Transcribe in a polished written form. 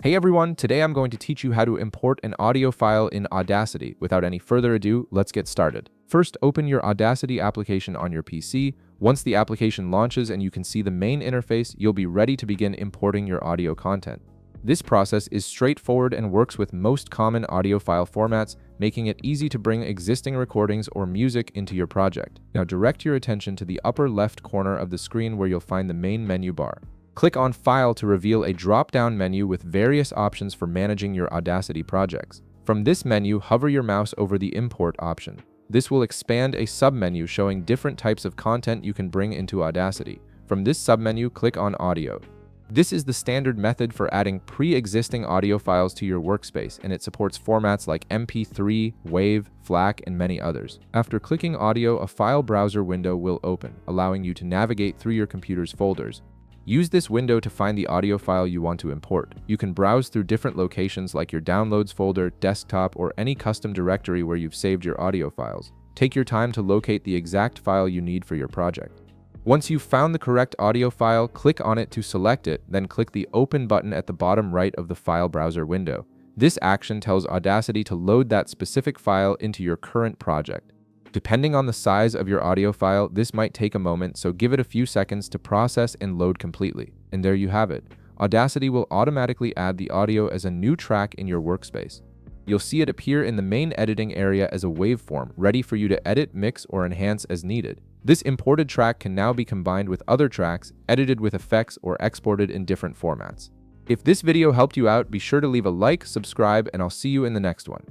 Hey everyone, today I'm going to teach you how to import an audio file in Audacity. Without any further ado, let's get started. First, open your Audacity application on your PC. Once the application launches and you can see the main interface, you'll be ready to begin importing your audio content. This process is straightforward and works with most common audio file formats, making it easy to bring existing recordings or music into your project. Now direct your attention to the upper left corner of the screen where you'll find the main menu bar. Click on File to reveal a drop-down menu with various options for managing your Audacity projects. From this menu, hover your mouse over the Import option. This will expand a submenu showing different types of content you can bring into Audacity. From this submenu, click on Audio. This is the standard method for adding pre-existing audio files to your workspace, and it supports formats like MP3, WAV, FLAC, and many others. After clicking Audio, a file browser window will open, allowing you to navigate through your computer's folders. Use this window to find the audio file you want to import. You can browse through different locations like your Downloads folder, desktop, or any custom directory where you've saved your audio files. Take your time to locate the exact file you need for your project. Once you've found the correct audio file, click on it to select it, then click the Open button at the bottom right of the file browser window. This action tells Audacity to load that specific file into your current project. Depending on the size of your audio file, this might take a moment, so give it a few seconds to process and load completely. And there you have it. Audacity will automatically add the audio as a new track in your workspace. You'll see it appear in the main editing area as a waveform, ready for you to edit, mix, or enhance as needed. This imported track can now be combined with other tracks, edited with effects, or exported in different formats. If this video helped you out, be sure to leave a like, subscribe, and I'll see you in the next one.